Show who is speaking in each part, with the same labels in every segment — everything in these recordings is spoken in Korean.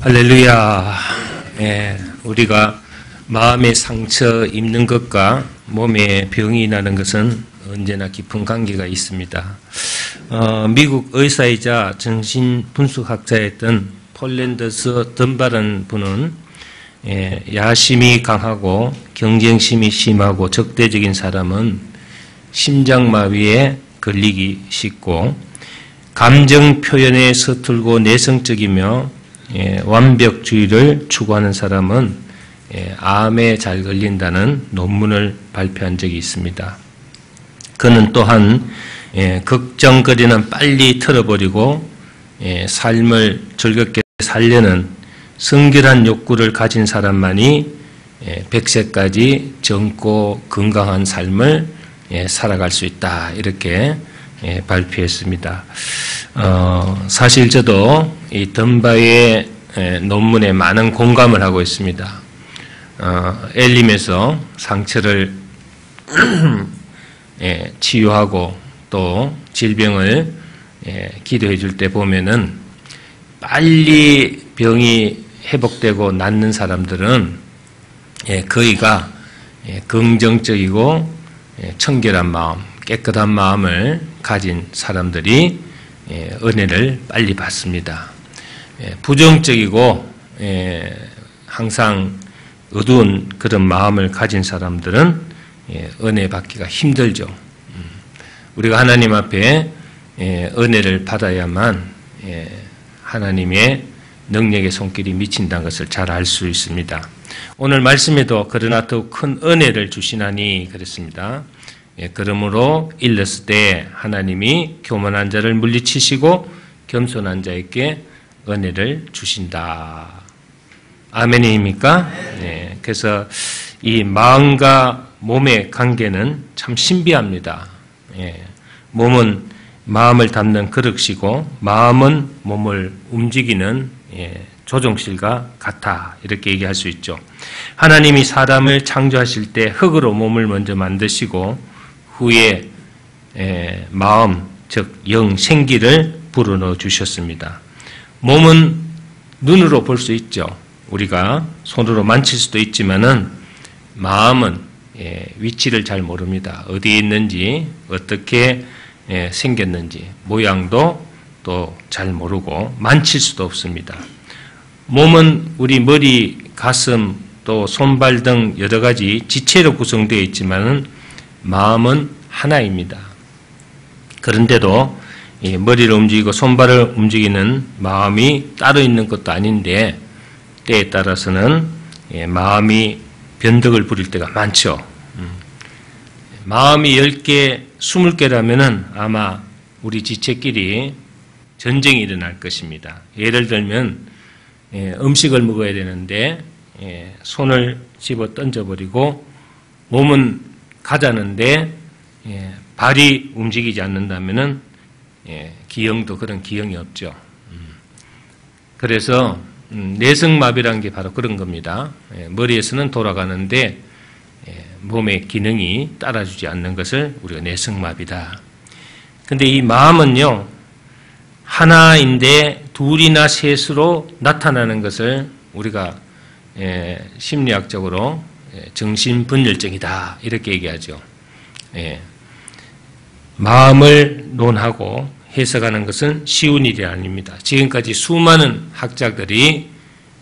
Speaker 1: 할렐루야. 우리가 마음의 상처 입는 것과 몸에 병이 나는 것은 언제나 깊은 관계가 있습니다. 미국 의사이자 정신분석학자였던 폴란더스 덤바라는 분은 야심이 강하고 경쟁심이 심하고 적대적인 사람은 심장마비에 걸리기 쉽고 감정 표현에 서툴고 내성적이며 완벽주의를 추구하는 사람은 암에 잘 걸린다는 논문을 발표한 적이 있습니다. 그는 또한 걱정거리는 빨리 털어버리고 삶을 즐겁게 살려는 성결한 욕구를 가진 사람만이 100세까지 젊고 건강한 삶을 살아갈 수 있다. 이렇게 발표했습니다. 사실 저도 이 덤바의 논문에 많은 공감을 하고 있습니다. 엘림에서 상처를 치유하고 또 질병을 기도해 줄 때 보면은 빨리 병이 회복되고 낫는 사람들은 거의가 긍정적이고 청결한 마음, 깨끗한 마음을 가진 사람들이 은혜를 빨리 받습니다. 부정적이고 항상 어두운 그런 마음을 가진 사람들은 은혜 받기가 힘들죠. 우리가 하나님 앞에 은혜를 받아야만 하나님의 능력의 손길이 미친다는 것을 잘 알 수 있습니다. 오늘 말씀에도 그러나 더 큰 은혜를 주시나니 그랬습니다. 그러므로 일렀을 때 하나님이 교만한 자를 물리치시고 겸손한 자에게 은혜를 주신다. 아멘입니까? 네. 그래서 이 마음과 몸의 관계는 참 신비합니다. 몸은 마음을 담는 그릇이고 마음은 몸을 움직이는 조종실과 같아. 이렇게 얘기할 수 있죠. 하나님이 사람을 창조하실 때 흙으로 몸을 먼저 만드시고 후에 마음, 즉 영, 생기를 불어넣어 주셨습니다. 몸은 눈으로 볼 수 있죠. 우리가 손으로 만질 수도 있지만은 마음은 위치를 잘 모릅니다. 어디에 있는지, 어떻게 생겼는지, 모양도 또 잘 모르고 만질 수도 없습니다. 몸은 우리 머리, 가슴, 또 손발 등 여러 가지 지체로 구성되어 있지만은 마음은 하나입니다. 그런데도 머리를 움직이고 손발을 움직이는 마음이 따로 있는 것도 아닌데 때에 따라서는 마음이 변덕을 부릴 때가 많죠. 마음이 10개, 20개라면은 아마 우리 지체끼리 전쟁이 일어날 것입니다. 예를 들면 음식을 먹어야 되는데 손을 집어 던져버리고 몸은 가자는데 발이 움직이지 않는다면은 기형도 그런 기형이 없죠. 그래서 내성마비라는 게 바로 그런 겁니다. 머리에서는 돌아가는데 몸의 기능이 따라주지 않는 것을 우리가 내성마비다. 근데 이 마음은요, 하나인데 둘이나 셋으로 나타나는 것을 우리가 심리학적으로 정신분열증이다. 이렇게 얘기하죠. 마음을 논하고 해석하는 것은 쉬운 일이 아닙니다. 지금까지 수많은 학자들이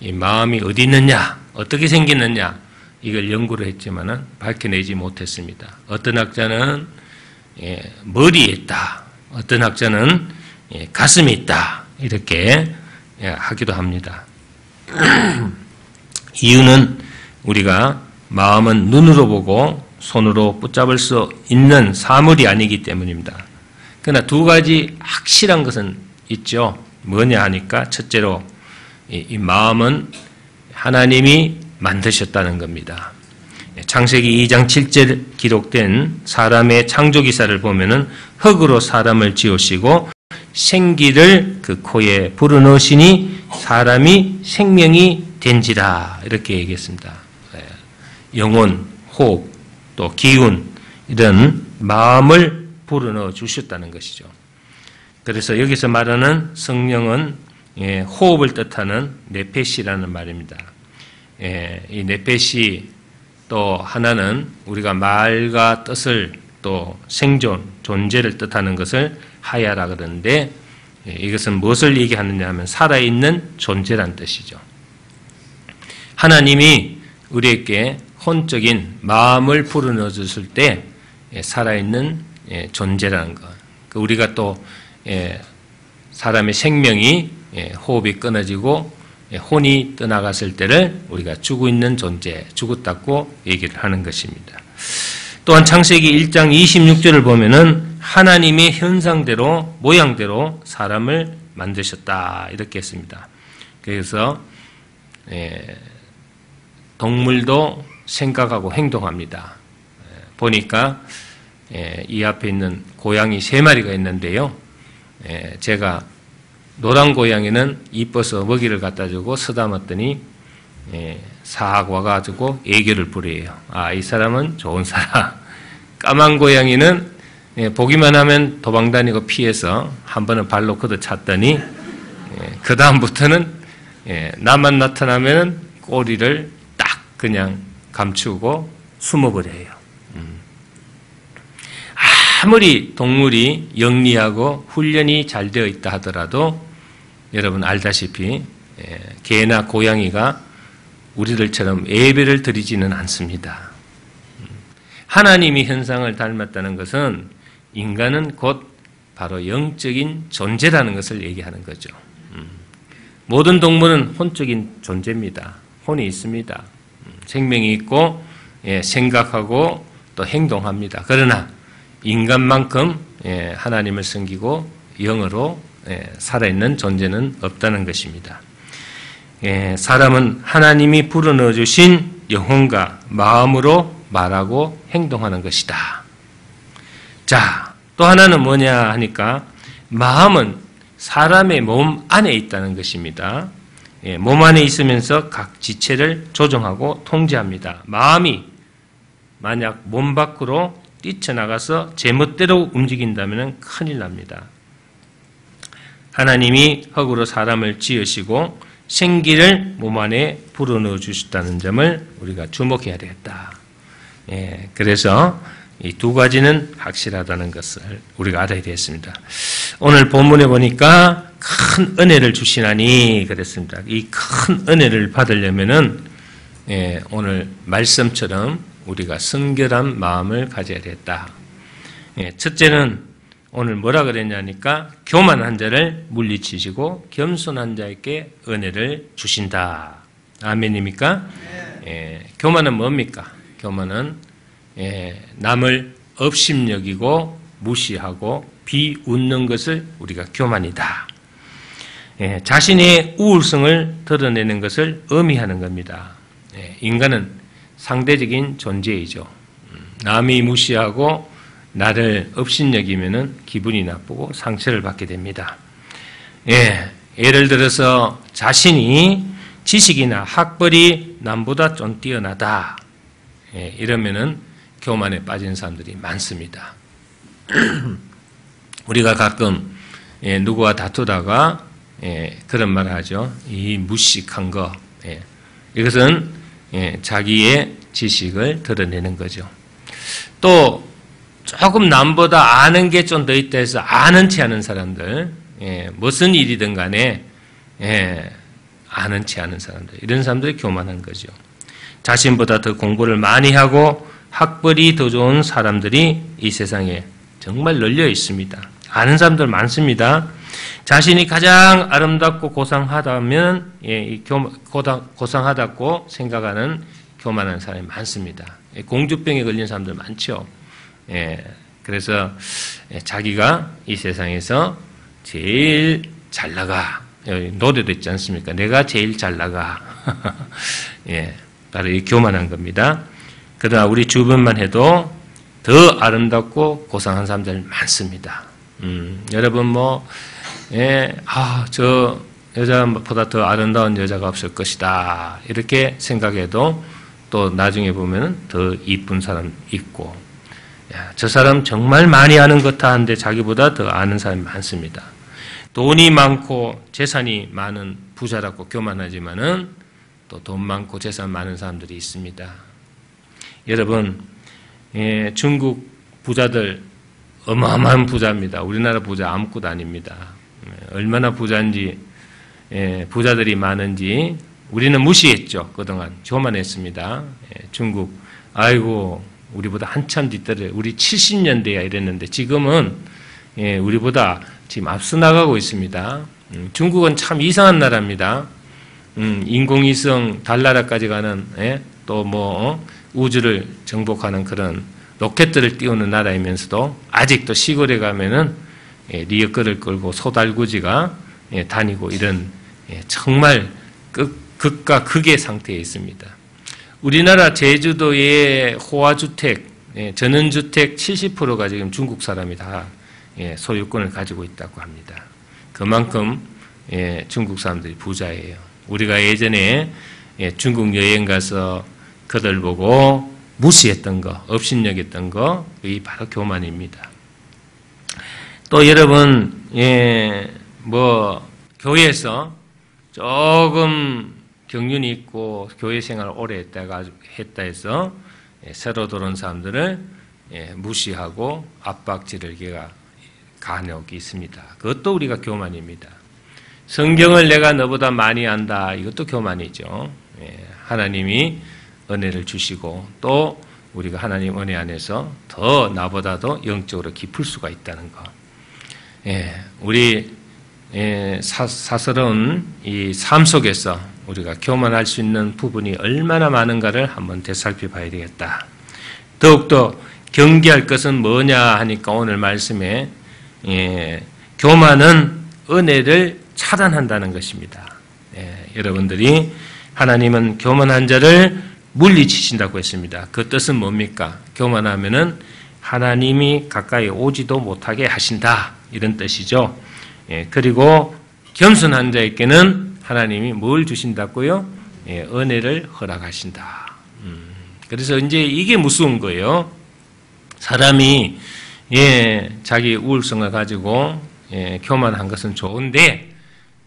Speaker 1: 이 마음이 어디 있느냐, 어떻게 생겼느냐, 이걸 연구를 했지만은 밝혀내지 못했습니다. 어떤 학자는 머리에 있다, 어떤 학자는 가슴에 있다, 이렇게 하기도 합니다. 이유는 우리가 마음은 눈으로 보고 손으로 붙잡을 수 있는 사물이 아니기 때문입니다. 그러나 두 가지 확실한 것은 있죠. 뭐냐 하니까 첫째로 이 마음은 하나님이 만드셨다는 겁니다. 창세기 2장 7절 기록된 사람의 창조 기사를 보면은 흙으로 사람을 지으시고 생기를 그 코에 불어넣으시니 사람이 생명이 된지라 이렇게 얘기했습니다. 영혼, 호흡, 또 기운 이런 마음을 불어넣어 주셨다는 것이죠. 그래서 여기서 말하는 성령은 호흡을 뜻하는 네페시라는 말입니다. 이 네페시 또 하나는 우리가 말과 뜻을 또 생존, 존재를 뜻하는 것을 하야라 그러는데 이것은 무엇을 얘기하느냐 하면 살아있는 존재란 뜻이죠. 하나님이 우리에게 혼적인 마음을 불어넣어 줬을 때 살아있는 존재라는 것. 우리가 또 사람의 생명이 호흡이 끊어지고 혼이 떠나갔을 때를 우리가 죽어 있는 존재, 죽었다고 얘기를 하는 것입니다. 또한 창세기 1장 26절을 보면은 하나님의 현상대로 모양대로 사람을 만드셨다 이렇게 했습니다. 그래서 동물도 생각하고 행동합니다. 보니까 이 앞에 있는 고양이 3마리가 있는데요. 제가 노란 고양이는 이뻐서 먹이를 갖다 주고 쓰다듬었더니 싹 와가지고 애교를 부려요. 아, 이 사람은 좋은 사람. 까만 고양이는 보기만 하면 도망다니고 피해서 한 번은 발로 걷어찼더니 그 다음부터는 나만 나타나면 꼬리를 딱 그냥 감추고 숨어버려요. 아무리 동물이 영리하고 훈련이 잘 되어 있다 하더라도 여러분 알다시피 개나 고양이가 우리들처럼 예배를 드리지는 않습니다. 하나님이 현상을 닮았다는 것은 인간은 곧 바로 영적인 존재라는 것을 얘기하는 거죠. 모든 동물은 혼적인 존재입니다. 혼이 있습니다. 생명이 있고 생각하고 또 행동합니다. 그러나 인간만큼 하나님을 섬기고 영으로 살아있는 존재는 없다는 것입니다. 사람은 하나님이 불어넣어 주신 영혼과 마음으로 말하고 행동하는 것이다. 자, 또 하나는 뭐냐 하니까 마음은 사람의 몸 안에 있다는 것입니다. 몸 안에 있으면서 각 지체를 조정하고 통제합니다. 마음이 만약 몸 밖으로 뛰쳐나가서 제멋대로 움직인다면 큰일 납니다. 하나님이 흙으로 사람을 지으시고 생기를 몸 안에 불어넣어 주셨다는 점을 우리가 주목해야 되겠다. 그래서 이 두 가지는 확실하다는 것을 우리가 알아야 되겠습니다. 오늘 본문에 보니까 큰 은혜를 주시나니 그랬습니다. 이 큰 은혜를 받으려면은 오늘 말씀처럼 우리가 성결한 마음을 가져야 되겠다. 첫째는 오늘 뭐라 그랬냐니까 교만한 자를 물리치시고 겸손한 자에게 은혜를 주신다. 아멘입니까? 교만은 뭡니까? 교만은 남을 업심여기고 무시하고 비웃는 것을 우리가 교만이다. 자신의 우울성을 드러내는 것을 의미하는 겁니다. 인간은 상대적인 존재이죠. 남이 무시하고 나를 업신여기면은 기분이 나쁘고 상처를 받게 됩니다. 예를 들어서 자신이 지식이나 학벌이 남보다 좀 뛰어나다. 이러면은 교만에 빠진 사람들이 많습니다. 우리가 가끔 누구와 다투다가 그런 말을 하죠. 이 무식한 거. 이것은 자기의 지식을 드러내는 거죠. 또 조금 남보다 아는 게 좀 더 있다 해서 아는 체 하는 사람들, 무슨 일이든 간에 아는 체 하는 사람들, 이런 사람들이 교만한 거죠. 자신보다 더 공부를 많이 하고 학벌이 더 좋은 사람들이 이 세상에 정말 널려 있습니다. 아는 사람들 많습니다. 자신이 가장 아름답고 고상하다면 고상하다고 생각하는 교만한 사람이 많습니다. 공주병에 걸린 사람들 많죠. 그래서 자기가 이 세상에서 제일 잘 나가. 노래도 있지 않습니까? 내가 제일 잘 나가. 바로 이 교만한 겁니다. 그러나 우리 주변만 해도 더 아름답고 고상한 사람들 많습니다. 여러분 저 여자보다 더 아름다운 여자가 없을 것이다. 이렇게 생각해도 또 나중에 보면 더 이쁜 사람 있고, 저 사람 정말 많이 아는 것 같은데 자기보다 더 아는 사람이 많습니다. 돈이 많고 재산이 많은 부자라고 교만하지만은 또 돈 많고 재산 많은 사람들이 있습니다. 여러분, 중국 부자들 어마어마한 부자입니다. 우리나라 부자 아무것도 아닙니다. 얼마나 부자인지, 부자들이 많은지 우리는 무시했죠. 그동안 교만했습니다. 중국, 아이고 우리보다 한참 뒤뜰에 우리 70년대야 이랬는데 지금은 우리보다 지금 앞서 나가고 있습니다. 중국은 참 이상한 나라입니다. 인공위성 달나라까지 가는 또 뭐 우주를 정복하는 그런 로켓들을 띄우는 나라이면서도 아직도 시골에 가면은 리어커를 끌고 소달구지가 다니고 이런 정말 극과 극의 상태에 있습니다. 우리나라 제주도의 호화주택, 전원주택 70%가 지금 중국 사람이 다 소유권을 가지고 있다고 합니다. 그만큼 중국 사람들이 부자예요. 우리가 예전에 중국 여행 가서 그들 보고 무시했던 거, 업신여겼던 거, 이 바로 교만입니다. 또 여러분, 뭐 교회에서 조금 경륜이 있고 교회 생활을 오래 했다 해서 새로 들어온 사람들을 무시하고 압박질을 간혹 있습니다. 그것도 우리가 교만입니다. 성경을 내가 너보다 많이 안다. 이것도 교만이죠. 하나님이 은혜를 주시고 또 우리가 하나님 은혜 안에서 더 나보다도 영적으로 깊을 수가 있다는 것. 우리 사스러운 이 삶 속에서 우리가 교만할 수 있는 부분이 얼마나 많은가를 한번 되살펴봐야 되겠다. 더욱더 경계할 것은 뭐냐 하니까 오늘 말씀에 교만은 은혜를 차단한다는 것입니다. 여러분들이 하나님은 교만한 자를 물리치신다고 했습니다. 그 뜻은 뭡니까? 교만하면은 하나님이 가까이 오지도 못하게 하신다. 이런 뜻이죠. 그리고 겸손한 자에게는 하나님이 뭘 주신다고요? 은혜를 허락하신다. 그래서 이제 이게 무서운 거예요. 사람이 자기 우울성을 가지고 교만한 것은 좋은데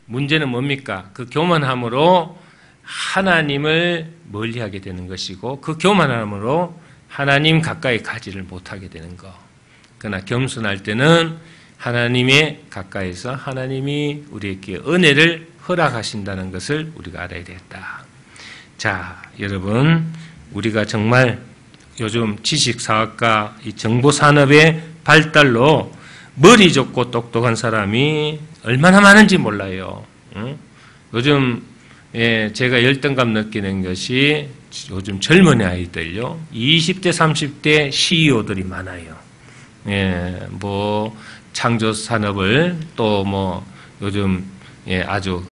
Speaker 1: 문제는 뭡니까? 그 교만함으로 하나님을 멀리하게 되는 것이고 그 교만함으로 하나님 가까이 가지를 못하게 되는 것. 그러나 겸손할 때는 하나님의 가까이서 하나님이 우리에게 은혜를 허락하신다는 것을 우리가 알아야 되겠다. 자, 여러분, 우리가 정말 요즘 지식사학과 이 정보산업의 발달로 머리 좋고 똑똑한 사람이 얼마나 많은지 몰라요. 요즘 제가 열등감 느끼는 것이 요즘 젊은 아이들요. 20대, 30대 CEO들이 많아요. 뭐 창조산업을 또 뭐 요즘 아주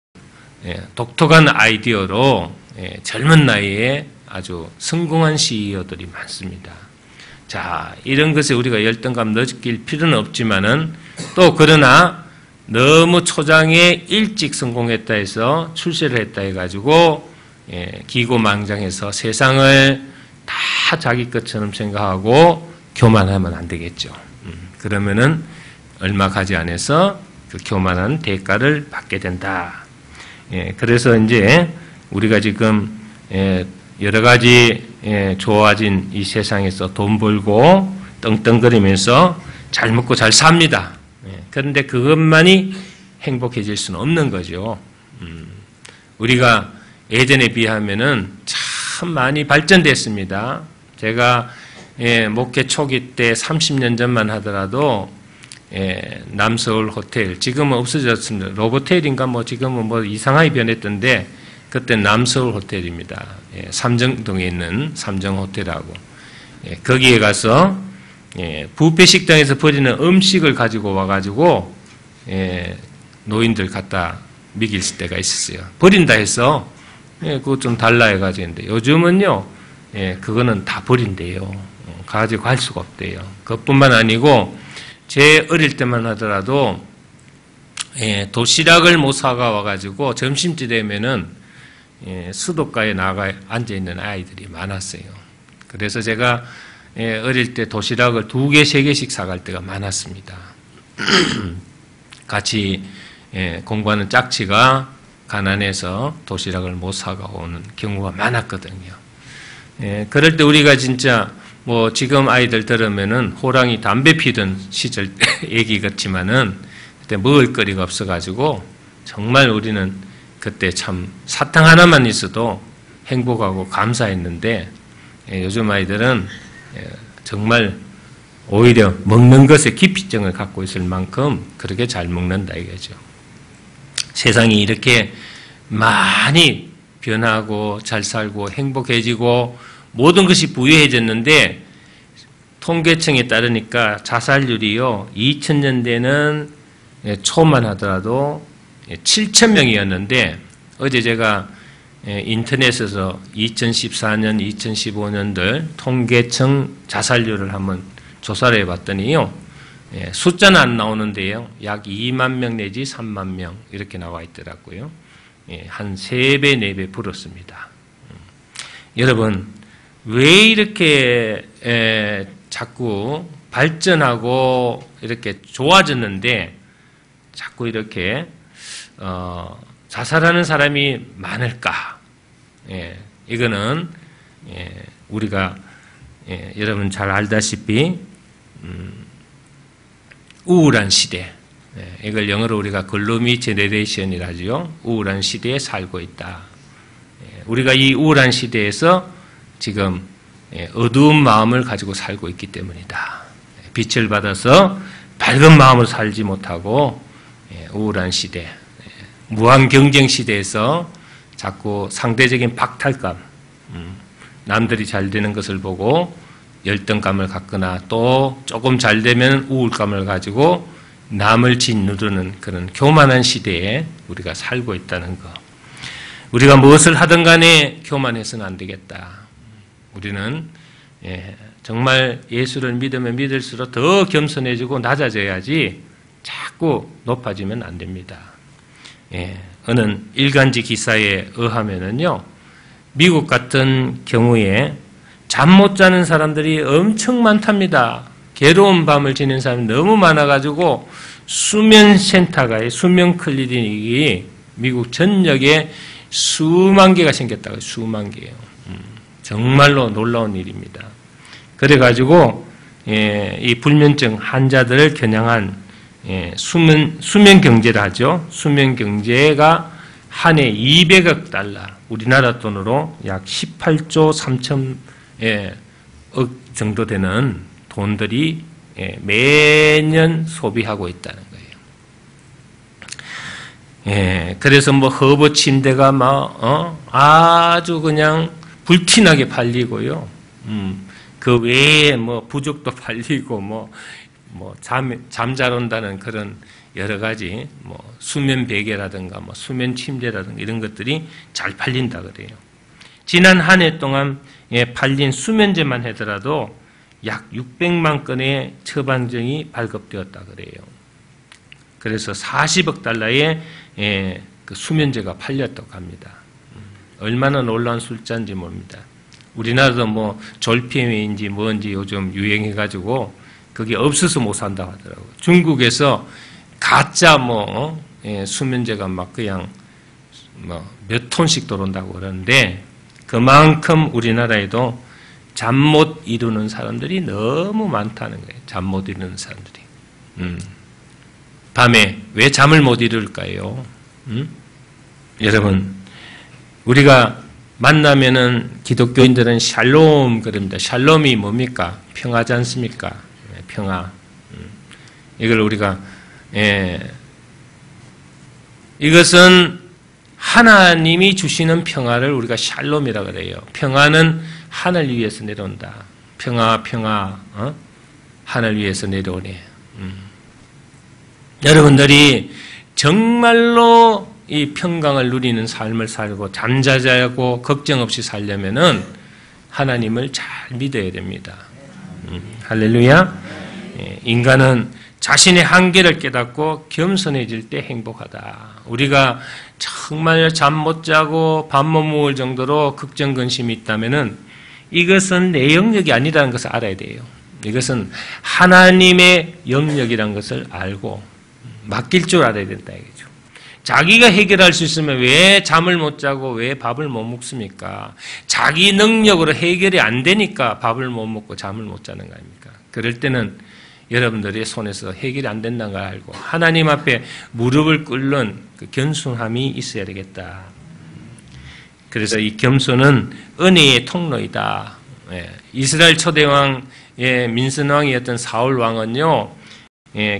Speaker 1: 독특한 아이디어로 젊은 나이에 아주 성공한 CEO들이 많습니다. 자, 이런 것에 우리가 열등감 느낄 필요는 없지만은 또 그러나 너무 초장에 일찍 성공했다 해서 출세를 했다 해가지고 기고망장해서 세상을 다 자기 것처럼 생각하고 교만하면 안 되겠죠. 그러면은 얼마 가지 않아서 그 교만한 대가를 받게 된다. 그래서 이제 우리가 지금 여러 가지 좋아진 이 세상에서 돈 벌고 떵떵거리면서 잘 먹고 잘 삽니다. 그런데 그것만이 행복해질 수는 없는 거죠. 우리가 예전에 비하면은 참 많이 발전됐습니다. 제가 목회 초기 때 30년 전만 하더라도 남서울 호텔, 지금은 없어졌습니다. 로보텔인가 뭐 지금은 뭐 이상하게 변했던데 그때 남서울 호텔입니다. 삼정동에 있는 삼정호텔하고 거기에 가서 뷔페 식당에서 버리는 음식을 가지고 와가지고 노인들 갖다 먹일 때가 있었어요. 버린다 해서 그거 좀 달라 해가지고 했는데 요즘은요 그거는 다 버린대요. 가지고 갈 수가 없대요. 그것뿐만 아니고 제 어릴 때만 하더라도 도시락을 못 사가 와가지고 점심때 되면은 수도가에 나가 앉아있는 아이들이 많았어요. 그래서 제가 어릴 때 도시락을 2개, 3개씩 사갈 때가 많았습니다. 같이 공부하는 짝치가 가난해서 도시락을 못 사가오는 경우가 많았거든요. 그럴 때 우리가 진짜 뭐 지금 아이들 들으면은 호랑이 담배 피던 시절 얘기 같지만은 그때 먹을 거리가 없어가지고 정말 우리는 그때 참 사탕 하나만 있어도 행복하고 감사했는데 요즘 아이들은 정말 오히려 먹는 것에 기피증을 갖고 있을 만큼 그렇게 잘 먹는다 이거죠. 세상이 이렇게 많이 변하고 잘 살고 행복해지고 모든 것이 부유해졌는데 통계청에 따르니까 자살률이요 2000년대는 초만 하더라도 7,000명이었는데 어제 제가 인터넷에서 2014년, 2015년들 통계청 자살률을 한번 조사를 해봤더니요 숫자는 안 나오는데요 약 2만 명 내지 3만 명 이렇게 나와 있더라고요. 한 3배, 4배 불었습니다. 여러분 왜 이렇게 자꾸 발전하고 이렇게 좋아졌는데 자꾸 이렇게 자살하는 사람이 많을까? 이거는 우리가 여러분 잘 알다시피 우울한 시대, 이걸 영어로 우리가 글루미 제네레이션이라죠. 우울한 시대에 살고 있다. 우리가 이 우울한 시대에서 지금 어두운 마음을 가지고 살고 있기 때문이다. 빛을 받아서 밝은 마음으로 살지 못하고 우울한 시대, 무한 경쟁 시대에서 자꾸 상대적인 박탈감, 남들이 잘 되는 것을 보고 열등감을 갖거나 또 조금 잘 되면 우울감을 가지고 남을 짓누르는 그런 교만한 시대에 우리가 살고 있다는 것. 우리가 무엇을 하든 간에 교만해서는 안 되겠다. 우리는 정말 예수를 믿으면 믿을수록 더 겸손해지고 낮아져야지 자꾸 높아지면 안 됩니다. 어느 일간지 기사에 의하면은요, 미국 같은 경우에 잠 못 자는 사람들이 엄청 많답니다. 괴로운 밤을 지낸 사람이 너무 많아가지고 수면센터가, 수면 클리닉이 미국 전역에 수만 개가 생겼다고요. 수만 개요. 정말로 놀라운 일입니다. 그래가지고 이 불면증 환자들을 겨냥한 수면 경제를 하죠. 수면 경제가 한 해 200억 달러, 우리나라 돈으로 약 18조 3천억 정도 되는 돈들이 매년 소비하고 있다는 거예요. 그래서 뭐 허브 침대가 막 아주 그냥 불티나게 팔리고요. 그 외에 뭐 부족도 팔리고 뭐 잠잘 온다는 그런 여러 가지 뭐 수면 베개라든가 뭐 수면 침대라든가 이런 것들이 잘 팔린다 그래요. 지난 한 해 동안 팔린 수면제만 하더라도 약 600만 건의 처방전이 발급되었다 그래요. 그래서 40억 달러의 그 수면제가 팔렸다고 합니다. 얼마나 놀라운 숫자인지 모릅니다. 우리나라도 뭐 졸피엠인지 뭔지 요즘 유행해가지고 그게 없어서 못 산다고 하더라고요. 중국에서 가짜 수면제가 막 그냥 몇 톤씩 들어온다고 그러는데 그만큼 우리나라에도 잠 못 이루는 사람들이 너무 많다는 거예요. 잠 못 이루는 사람들이. 밤에 왜 잠을 못 이룰까요? 여러분, 우리가 만나면은 기독교인들은 샬롬 그럽니다. 샬롬이 뭡니까? 평화지 않습니까? 평화. 이걸 우리가 이것은 하나님이 주시는 평화를 우리가 샬롬이라고 그래요. 평화는 하늘 위에서 내려온다. 평화, 하늘 위에서 내려오네. 여러분들이 정말로 이 평강을 누리는 삶을 살고 잠자자고 걱정 없이 살려면은 하나님을 잘 믿어야 됩니다. 할렐루야. 인간은 자신의 한계를 깨닫고 겸손해질 때 행복하다. 우리가 정말 잠 못 자고 밥 못 먹을 정도로 걱정 근심이 있다면은 이것은 내 영역이 아니라는 것을 알아야 돼요. 이것은 하나님의 영역이라는 것을 알고 맡길 줄 알아야 된다 이거죠. 자기가 해결할 수 있으면 왜 잠을 못 자고 왜 밥을 못 먹습니까? 자기 능력으로 해결이 안 되니까 밥을 못 먹고 잠을 못 자는 거 아닙니까? 그럴 때는 여러분들의 손에서 해결이 안 된다는 걸 알고 하나님 앞에 무릎을 꿇는 그 겸손함이 있어야 되겠다. 그래서 이 겸손은 은혜의 통로이다. 이스라엘 초대왕의 민선왕이었던 사울 왕은요,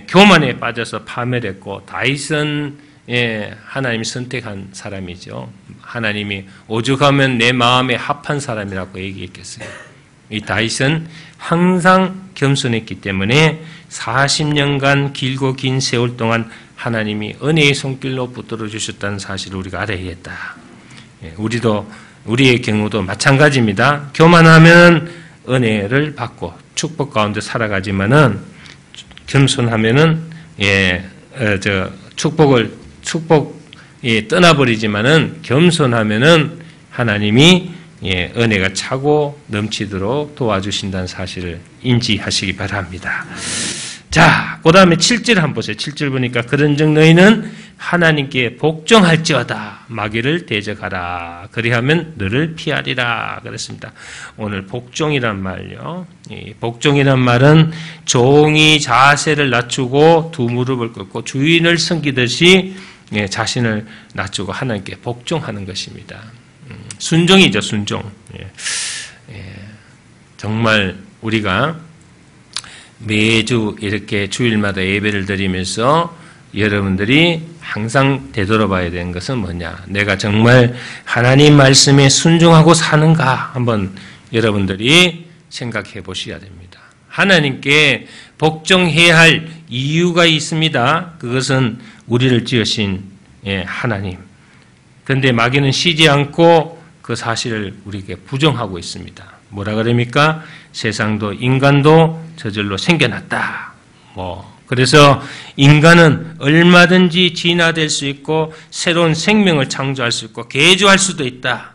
Speaker 1: 교만에 빠져서 파멸했고 다윗은 하나님이 선택한 사람이죠. 하나님이 오죽하면 내 마음에 합한 사람이라고 얘기했겠어요. 이 다윗은 항상 겸손했기 때문에 40년간 길고 긴 세월 동안 하나님이 은혜의 손길로 붙들어 주셨다는 사실을 우리가 알아야겠다. 우리도 우리의 경우도 마찬가지입니다. 교만하면 은혜를 받고 축복 가운데 살아가지만은 겸손하면은 축복이 떠나버리지만은 겸손하면은 하나님이 은혜가 차고 넘치도록 도와주신다는 사실을 인지하시기 바랍니다. 자, 그 다음에 7절 한번 보세요. 7절 보니까 그런즉 너희는 하나님께 복종할지어다 마귀를 대적하라 그리하면 너를 피하리라 그랬습니다. 오늘 복종이란 말요. 이 복종이란 말은 종이 자세를 낮추고 두 무릎을 꿇고 주인을 섬기듯이 자신을 낮추고 하나님께 복종하는 것입니다. 순종이죠, 순종. 정말 우리가 매주 이렇게 주일마다 예배를 드리면서 여러분들이 항상 되돌아봐야 되는 것은 뭐냐? 내가 정말 하나님 말씀에 순종하고 사는가? 한번 여러분들이 생각해 보셔야 됩니다. 하나님께 복종해야 할 이유가 있습니다. 그것은 우리를 지으신 하나님. 그런데 마귀는 쉬지 않고 그 사실을 우리에게 부정하고 있습니다. 뭐라 그럽니까? 세상도 인간도 저절로 생겨났다. 그래서 인간은 얼마든지 진화될 수 있고 새로운 생명을 창조할 수 있고 개조할 수도 있다.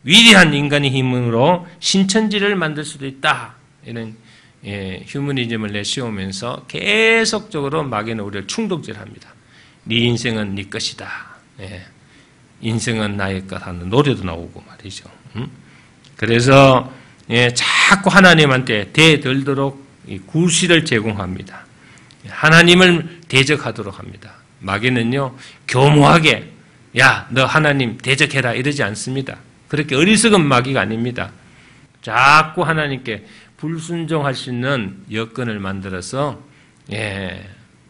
Speaker 1: 위대한 인간의 힘으로 신천지를 만들 수도 있다. 이런 휴머니즘을 내세우면서 계속적으로 마귀는 우리를 충동질합니다. 네 인생은 네 것이다. 인생은 나의 것 하는 노래도 나오고 말이죠. 그래서 자꾸 하나님한테 대들도록 구실을 제공합니다. 하나님을 대적하도록 합니다. 마귀는요, 교모하게 야, 너 하나님 대적해라 이러지 않습니다. 그렇게 어리석은 마귀가 아닙니다. 자꾸 하나님께 불순종할 수 있는 여건을 만들어서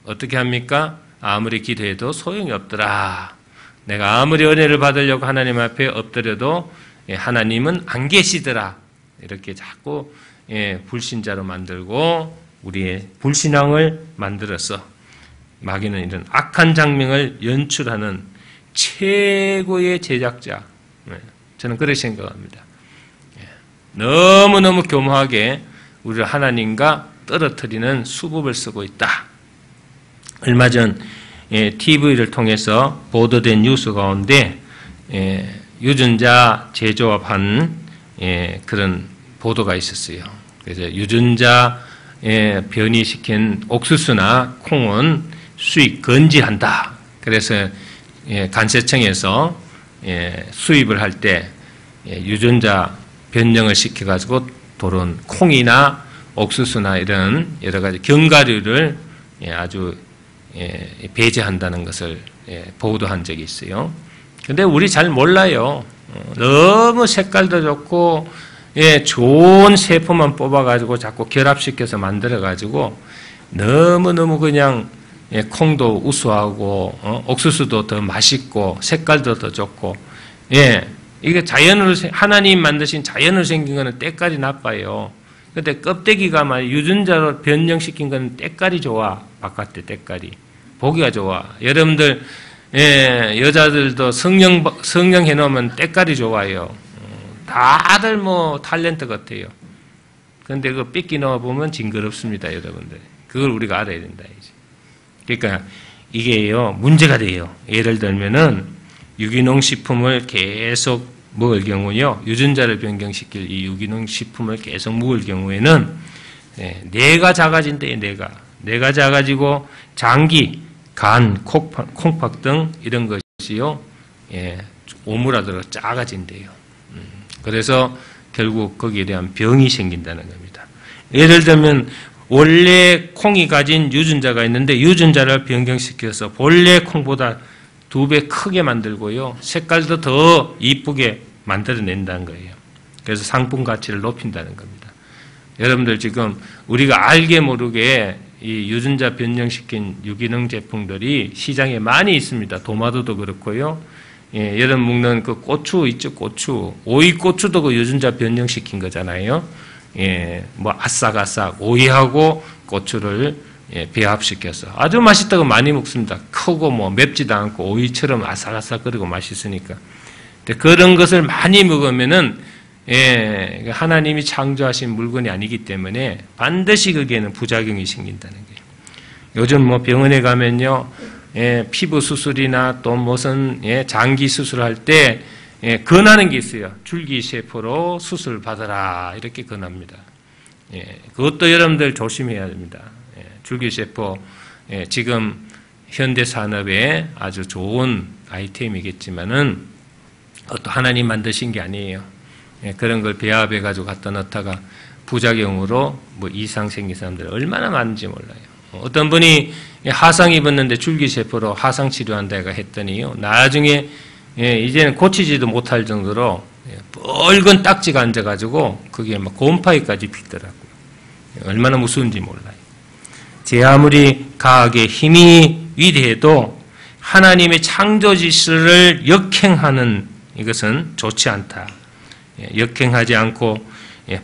Speaker 1: 어떻게 합니까? 아무리 기도해도 소용이 없더라. 내가 아무리 은혜를 받으려고 하나님 앞에 엎드려도 하나님은 안 계시더라. 이렇게 자꾸 불신자로 만들고 우리의 불신앙을 만들어서 마귀는 이런 악한 장면을 연출하는 최고의 제작자. 저는 그렇게 생각합니다. 너무너무 교묘하게 우리를 하나님과 떨어뜨리는 수법을 쓰고 있다. 얼마 전 TV를 통해서 보도된 뉴스 가운데 유전자 제조업한 그런 보도가 있었어요. 그래서 유전자 변이시킨 옥수수나 콩은 수입 금지한다. 그래서 관세청에서 수입을 할 때 유전자 변형을 시켜가지고 도른 콩이나 옥수수나 이런 여러 가지 견과류를 아주 배제한다는 것을 보도한 적이 있어요. 근데 우리 잘 몰라요. 너무 색깔도 좋고 좋은 세포만 뽑아가지고 자꾸 결합시켜서 만들어가지고 너무너무 그냥 콩도 우수하고 옥수수도 더 맛있고 색깔도 더 좋고 이게 자연으로 하나님 만드신 자연으로 생긴 거는 때깔이 나빠요. 근데 껍데기가 막 유전자로 변형시킨 거는 때깔이 좋아. 바깥에 때깔이 보기가 좋아. 여러분들 여자들도 성형 해놓으면 때깔이 좋아요. 다들 뭐 탤런트 같아요. 그런데 그거 삐끼 넣어보면 징그럽습니다, 여러분들. 그걸 우리가 알아야 된다, 이제. 그러니까 이게요, 문제가 돼요. 예를 들면은 유기농 식품을 계속 먹을 경우요, 유전자를 변경시킬 이 유기농 식품을 계속 먹을 경우에는 뇌가 작아진대요, 뇌가 작아지고 장기, 간, 콩팥 등 이런 것이요, 오므라들어 작아진대요. 그래서 결국 거기에 대한 병이 생긴다는 겁니다. 예를 들면 원래 콩이 가진 유전자가 있는데 유전자를 변경시켜서 본래 콩보다 2배 크게 만들고요, 색깔도 더 이쁘게 만들어낸다는 거예요. 그래서 상품 가치를 높인다는 겁니다. 여러분들 지금 우리가 알게 모르게 이 유전자 변경시킨 유기농 제품들이 시장에 많이 있습니다. 도마도도 그렇고요. 여러분 먹는 그 고추 있죠, 고추. 오이 고추도 그 유전자 변경시킨 거잖아요. 뭐 아삭아삭 오이하고 고추를 배합시켜서 아주 맛있다고 많이 먹습니다. 크고 뭐 맵지도 않고 오이처럼 아삭아삭거리고 맛있으니까. 근데 그런 것을 많이 먹으면은 하나님이 창조하신 물건이 아니기 때문에 반드시 거기에는 부작용이 생긴다는 거예요. 요즘 뭐 병원에 가면요, 피부 수술이나 또 무슨 장기 수술할 때 권하는 게 있어요. 줄기세포로 수술 받아라 이렇게 권합니다. 그것도 여러분들 조심해야 됩니다. 줄기세포 지금 현대 산업에 아주 좋은 아이템이겠지만은 또 하나님 만드신 게 아니에요. 그런 걸 배합해 가지고 갖다 넣다가 부작용으로 뭐 이상 생긴 사람들 얼마나 많은지 몰라요. 어떤 분이 하상 입었는데 줄기세포로 하상 치료한다가 했더니요, 나중에 이제는 고치지도 못할 정도로 붉은 딱지가 앉아가지고 그게 막 곰팡이까지 피더라고요. 얼마나 무서운지 몰라요. 제 아무리 과학의 힘이 위대해도 하나님의 창조 질서를 역행하는 이것은 좋지 않다. 역행하지 않고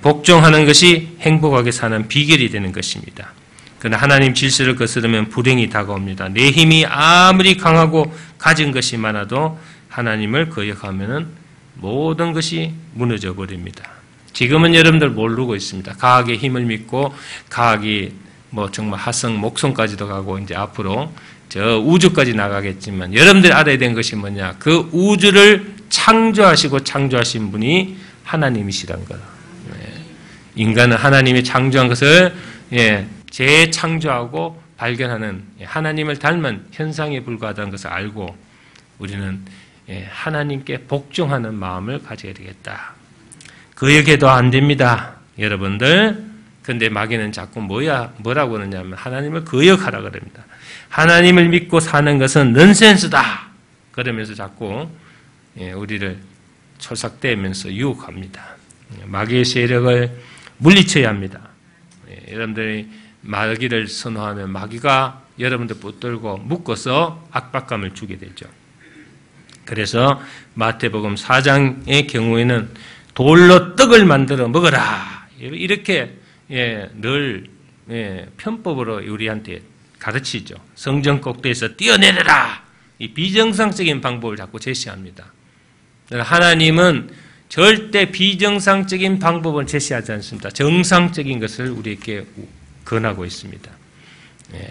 Speaker 1: 복종하는 것이 행복하게 사는 비결이 되는 것입니다. 그러나 하나님 질서를 거스르면 불행이 다가옵니다. 내 힘이 아무리 강하고 가진 것이 많아도 하나님을 거역하면 모든 것이 무너져 버립니다. 지금은 여러분들 모르고 있습니다. 과학의 힘을 믿고 과학이 뭐 정말 화성, 목성까지도 가고 이제 앞으로 저 우주까지 나가겠지만 여러분들이 알아야 되는 것이 뭐냐? 그 우주를 창조하신 분이 하나님이시란 거. 인간은 하나님이 창조한 것을 재창조하고 발견하는 하나님을 닮은 현상에 불과하다는 것을 알고 우리는 하나님께 복종하는 마음을 가져야 되겠다. 거역해도 안 됩니다. 여러분들. 근데 마귀는 자꾸 뭐라고 그러냐면 하나님을 거역하라 그럽니다. 하나님을 믿고 사는 것은 넌센스다. 그러면서 자꾸 우리를 촐싹대면서 유혹합니다. 마귀의 세력을 물리쳐야 합니다. 여러분들이 마귀를 선호하면 마귀가 여러분들 붙들고 묶어서 압박감을 주게 되죠. 그래서 마태복음 4장의 경우에는 돌로 떡을 만들어 먹어라. 이렇게 늘 편법으로 우리한테 가르치죠. 성전 꼭대기에서 뛰어내려라. 이 비정상적인 방법을 자꾸 제시합니다. 하나님은 절대 비정상적인 방법을 제시하지 않습니다. 정상적인 것을 우리에게 권하고 있습니다.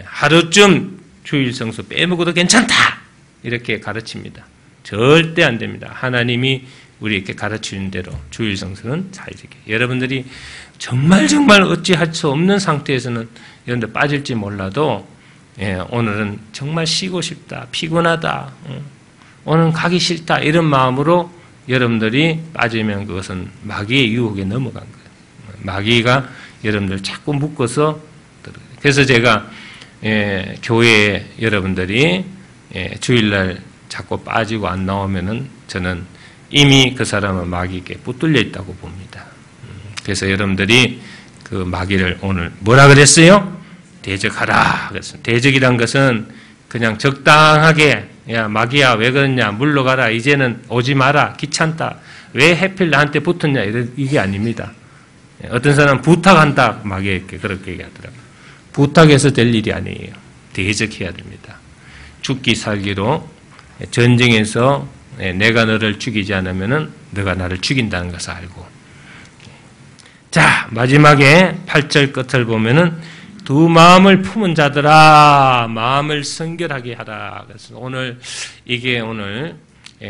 Speaker 1: 하루쯤 주일 성수 빼먹어도 괜찮다. 이렇게 가르칩니다. 절대 안 됩니다. 하나님이 우리에게 가르치는 대로 주일 성수는 잘 지켜요. 여러분들이 정말 어찌할 수 없는 상태에서는 여러분들 빠질지 몰라도 오늘은 정말 쉬고 싶다, 피곤하다, 오늘은 가기 싫다 이런 마음으로 여러분들이 빠지면 그것은 마귀의 유혹에 넘어간 거예요. 마귀가 여러분들 자꾸 묶어서 그래서 제가 교회에 여러분들이 주일날 자꾸 빠지고 안 나오면은 저는 이미 그 사람은 마귀에게 붙들려 있다고 봅니다. 그래서 여러분들이 그 마귀를 오늘 뭐라 그랬어요? 대적하라 그랬어요. 대적이란 것은 그냥 적당하게 야 마귀야 왜 그러냐 물러가라 이제는 오지 마라 귀찮다 왜 하필 나한테 붙었냐 이게 아닙니다. 어떤 사람은 부탁한다 마귀에게 그렇게 얘기하더라고요. 부탁해서 될 일이 아니에요. 대적해야 됩니다. 죽기 살기로 전쟁에서 내가 너를 죽이지 않으면은 너가 나를 죽인다는 것을 알고. 자, 마지막에 8절 끝을 보면은 두 마음을 품은 자들아 마음을 성결하게 하라. 그래서 오늘 이게 오늘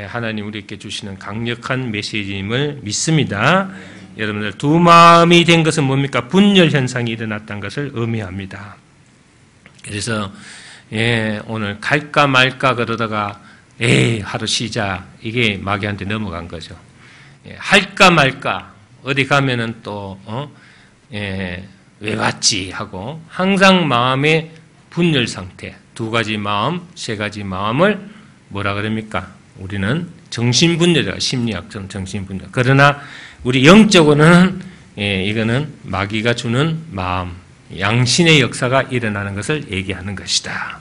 Speaker 1: 하나님 우리에게 주시는 강력한 메시지임을 믿습니다. 여러분들 두 마음이 된 것은 뭡니까? 분열 현상이 일어났다는 것을 의미합니다. 그래서 오늘 갈까 말까 그러다가 하루 쉬자 이게 마귀한테 넘어간 거죠. 할까 말까 어디 가면은 또 왜 왔지 하고 항상 마음의 분열 상태, 두 가지 마음, 세 가지 마음을 뭐라 그럽니까? 우리는 정신분열이라고, 심리학적으로 정신분열. 그러나 우리 영적으로는 이거는 마귀가 주는 마음, 양신의 역사가 일어나는 것을 얘기하는 것이다.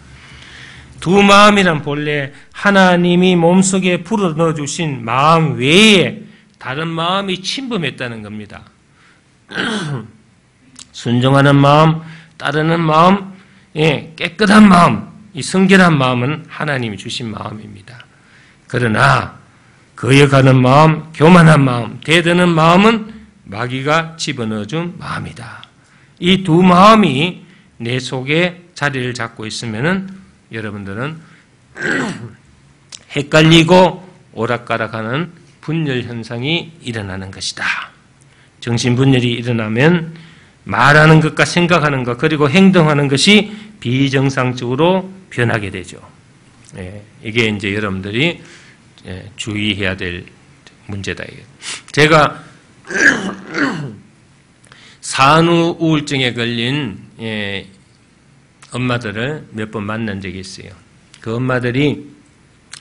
Speaker 1: 두 마음이란 본래 하나님이 몸속에 불어넣어 주신 마음 외에 다른 마음이 침범했다는 겁니다. 순종하는 마음, 따르는 마음, 깨끗한 마음, 이 성결한 마음은 하나님이 주신 마음입니다. 그러나 거역하는 마음, 교만한 마음, 대드는 마음은 마귀가 집어넣어준 마음이다. 이 두 마음이 내 속에 자리를 잡고 있으면은 여러분들은 헷갈리고 오락가락하는 분열 현상이 일어나는 것이다. 정신분열이 일어나면 말하는 것과 생각하는 것 그리고 행동하는 것이 비정상적으로 변하게 되죠. 이게 이제 여러분들이 주의해야 될 문제다. 제가 산후 우울증에 걸린 엄마들을 몇 번 만난 적이 있어요. 그 엄마들이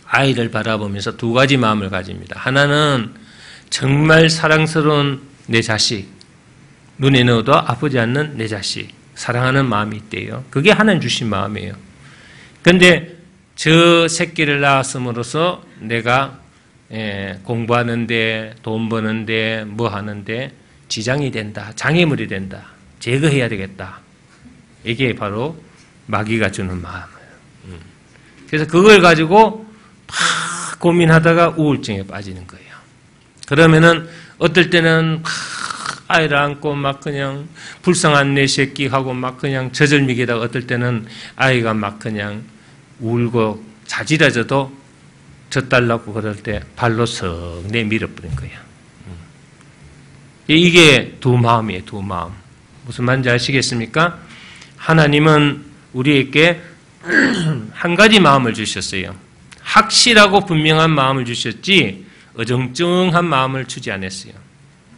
Speaker 1: 아이를 바라보면서 두 가지 마음을 가집니다. 하나는 정말 사랑스러운 내 자식, 눈에 넣어도 아프지 않는 내 자식, 사랑하는 마음이 있대요. 그게 하나님 주신 마음이에요. 그런데 저 새끼를 낳았음으로써 내가 공부하는데, 돈 버는데, 뭐 하는데 지장이 된다, 장애물이 된다, 제거해야 되겠다. 이게 바로 마귀가 주는 마음이에요. 그래서 그걸 가지고 막 고민하다가 우울증에 빠지는 거예요. 그러면은 어떨 때는 막 아이를 안고 막 그냥 불쌍한 내 새끼 하고 막 그냥 저절미게다가 어떨 때는 아이가 막 그냥 울고 자지러져도 젖달라고 그럴 때 발로 석 내밀어버린 거예요. 이게 두 마음이에요. 두 마음. 무슨 말인지 아시겠습니까? 하나님은 우리에게 한 가지 마음을 주셨어요. 확실하고 분명한 마음을 주셨지 어정쩡한 마음을 주지 않았어요.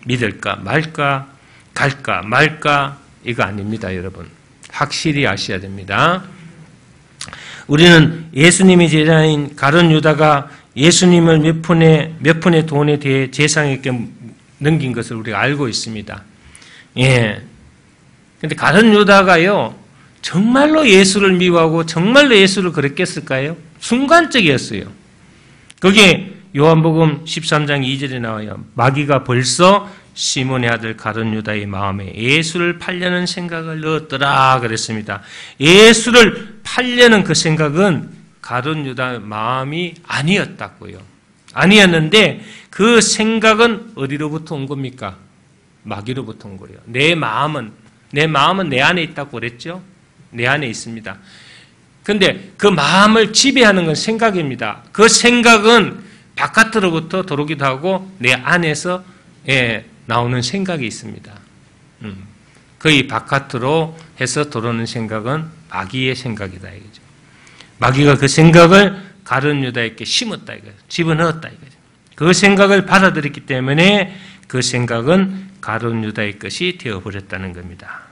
Speaker 1: 믿을까 말까, 갈까 말까 이거 아닙니다, 여러분. 확실히 아셔야 됩니다. 우리는 예수님의 제자인 가룟 유다가 예수님을 몇 푼의 돈에 대해 제사장에게 넘긴 것을 우리가 알고 있습니다. 근데 가룟 유다가요, 정말로 예수를 미워하고 정말로 예수를 그랬겠을까요? 순간적이었어요. 그게 요한복음 13장 2절에 나와요. 마귀가 벌써 시몬의 아들 가룟 유다의 마음에 예수를 팔려는 생각을 넣었더라 그랬습니다. 예수를 팔려는 그 생각은 가룟 유다의 마음이 아니었다고요. 아니었는데 그 생각은 어디로부터 온 겁니까? 마귀로부터 온 거예요. 내 마음은 내 안에 있다고 그랬죠? 내 안에 있습니다. 근데 그 마음을 지배하는 건 생각입니다. 그 생각은 바깥으로부터 들어오기도 하고 내 안에서 나오는 생각이 있습니다. 거의 바깥으로 해서 들어오는 생각은 마귀의 생각이다 이거죠. 마귀가 그 생각을 가룟 유다에게 심었다 이거죠. 집어넣었다 이거죠. 그 생각을 받아들였기 때문에 그 생각은 가룟 유다의 것이 되어버렸다는 겁니다.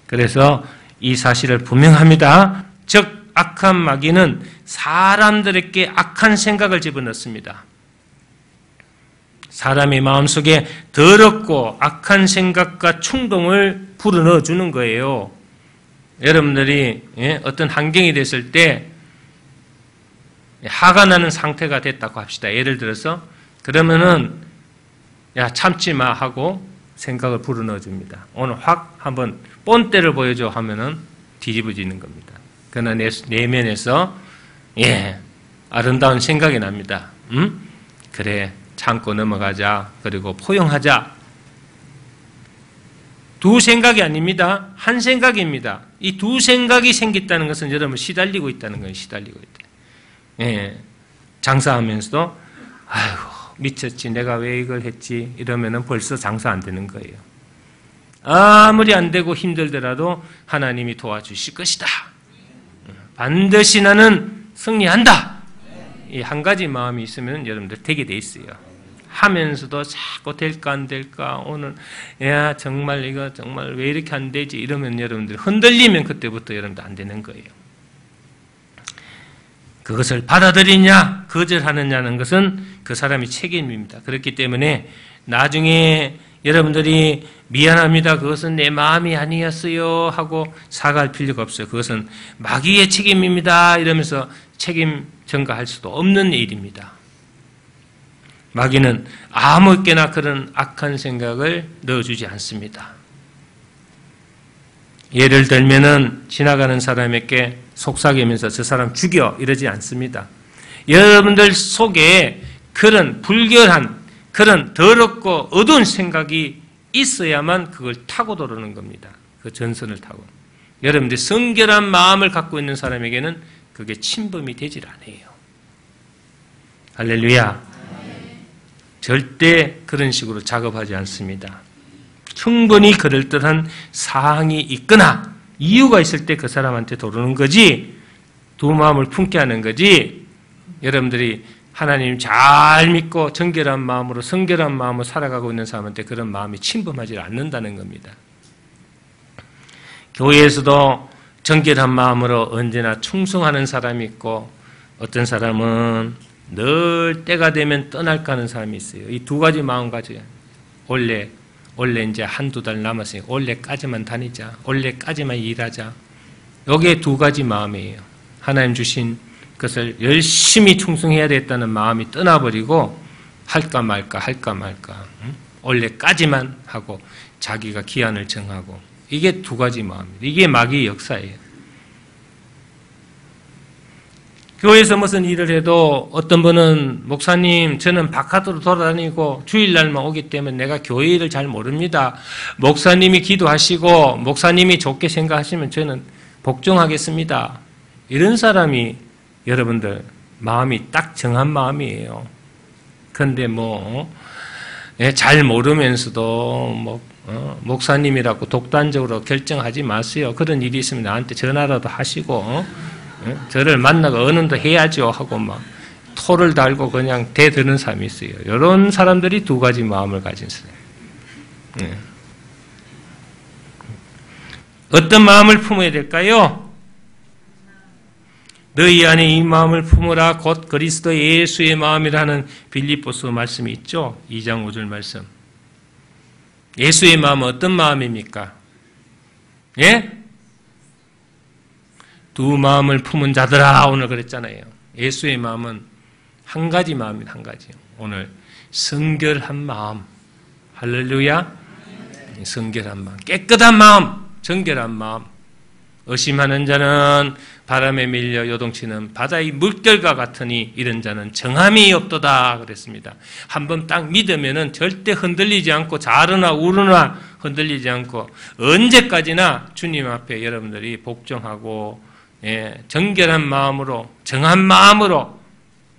Speaker 1: 그래서 이 사실을 분명합니다. 즉 악한 마귀는 사람들에게 악한 생각을 집어넣습니다. 사람의 마음속에 더럽고 악한 생각과 충동을 불어넣어 주는 거예요. 여러분들이 어떤 환경이 됐을 때 화가 나는 상태가 됐다고 합시다. 예를 들어서 그러면은 야 참지 마 하고 생각을 불어넣어 줍니다. 오늘 확 한번 본때를 보여줘 하면은 뒤집어지는 겁니다. 그러나 내면에서 아름다운 생각이 납니다. 그래 참고 넘어가자. 그리고 포용하자. 두 생각이 아닙니다. 한 생각입니다. 이 두 생각이 생겼다는 것은 여러분 시달리고 있다는 거예요. 시달리고 있다. 장사하면서도 아이고 미쳤지 내가 왜 이걸 했지 이러면은 벌써 장사 안 되는 거예요. 아무리 안 되고 힘들더라도 하나님이 도와주실 것이다. 반드시 나는 승리한다. 이 한 가지 마음이 있으면 여러분들 되게 돼 있어요. 하면서도 자꾸 될까 안 될까, 오늘 야 정말 이거 정말 왜 이렇게 안 되지 이러면 여러분들 흔들리면 그때부터 여러분들 안 되는 거예요. 그것을 받아들이냐 거절하느냐는 것은 그 사람의 책임입니다. 그렇기 때문에 나중에 여러분들이 미안합니다, 그것은 내 마음이 아니었어요 하고 사과할 필요가 없어요. 그것은 마귀의 책임입니다 이러면서 책임 전가할 수도 없는 일입니다. 마귀는 아무렇게나 그런 악한 생각을 넣어주지 않습니다. 예를 들면은 지나가는 사람에게 속삭이면서 저 사람 죽여 이러지 않습니다. 여러분들 속에 그런 불결한, 그런 더럽고 어두운 생각이 있어야만 그걸 타고 들어오는 겁니다. 그 전선을 타고. 여러분들 성결한 마음을 갖고 있는 사람에게는 그게 침범이 되질 않아요. 할렐루야. 절대 그런 식으로 작업하지 않습니다. 충분히 그럴듯한 사항이 있거나 이유가 있을 때 그 사람한테 도르는 거지, 두 마음을 품게 하는 거지, 여러분들이 하나님 잘 믿고 정결한 마음으로 성결한 마음으로 살아가고 있는 사람한테 그런 마음이 침범하지 않는다는 겁니다. 교회에서도 정결한 마음으로 언제나 충성하는 사람이 있고, 어떤 사람은 늘 때가 되면 떠날까 하는 사람이 있어요. 이 두 가지 마음 가져요. 원래 이제 한두 달 남았으니까 올해까지만 다니자, 올해까지만 일하자. 여기에 두 가지 마음이에요. 하나님 주신 것을 열심히 충성해야 되겠다는 마음이 떠나버리고 할까 말까 올해까지만 하고 자기가 기한을 정하고, 이게 두 가지 마음입니다. 이게 마귀의 역사예요. 교회에서 무슨 일을 해도 어떤 분은 목사님 저는 바깥으로 돌아다니고 주일날만 오기 때문에 내가 교회 일을 잘 모릅니다. 목사님이 기도하시고 목사님이 좋게 생각하시면 저는 복종하겠습니다. 이런 사람이 여러분들 마음이 딱 정한 마음이에요. 그런데 잘 모르면서도 목사님이라고 독단적으로 결정하지 마세요. 그런 일이 있으면 나한테 전화라도 하시고 저를 만나고 언언도 해야죠 하고 막 토를 달고 그냥 대드는 사람이 있어요. 이런 사람들이 두 가지 마음을 가진 사람. 어떤 마음을 품어야 될까요? 너희 안에 이 마음을 품으라 곧 그리스도 예수의 마음이라는 빌립보서 말씀이 있죠. 2장 5절 말씀. 예수의 마음은 어떤 마음입니까? 예? 두 마음을 품은 자들아, 오늘 그랬잖아요. 예수의 마음은 한 가지 마음입니다. 한 가지요. 오늘 성결한 마음. 할렐루야. 성결한 마음, 깨끗한 마음, 정결한 마음. 의심하는 자는 바람에 밀려 요동치는 바다의 물결과 같으니 이런 자는 정함이 없도다 그랬습니다. 한번 딱 믿으면은 절대 흔들리지 않고 자르나 우르나 흔들리지 않고 언제까지나 주님 앞에 여러분들이 복종하고 정결한 마음으로 정한 마음으로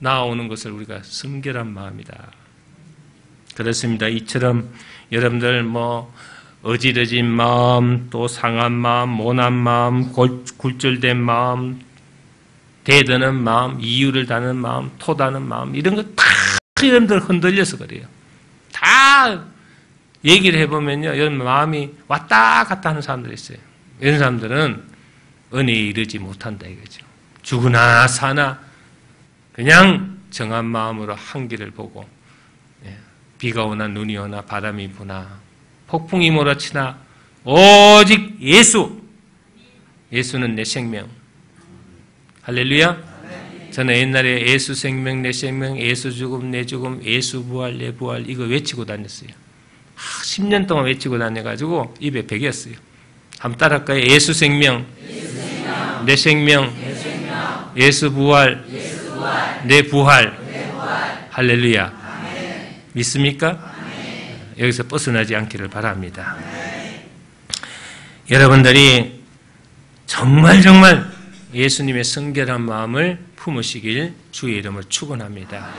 Speaker 1: 나오는 것을 우리가 성결한 마음이다. 그렇습니다. 이처럼 여러분들 어지러진 마음, 또 상한 마음, 모난 마음, 굴절된 마음, 대드는 마음, 이유를 다는 마음, 토다는 마음, 이런 거 다 여러분들 흔들려서 그래요. 다 얘기를 해보면요, 여러분 마음이 왔다 갔다 하는 사람들이 있어요. 이런 사람들은 은혜에 이르지 못한다 이거죠. 죽으나 사나 그냥 정한 마음으로 한 길을 보고, 비가 오나 눈이 오나 바람이 부나 폭풍이 몰아치나 오직 예수는 내 생명. 할렐루야. 저는 옛날에 예수 생명 내 생명, 예수 죽음 내 죽음, 예수 부활 내 부활 이거 외치고 다녔어요. 10년 동안 외치고 다녀가지고 입에 베겼어요. 한번 따라할까요? 예수 생명, 내 생명, 예수 부활, 내 부활. 할렐루야. 믿습니까? 여기서 벗어나지 않기를 바랍니다. 여러분들이 정말 예수님의 성결한 마음을 품으시길 주의 이름으로 축원합니다.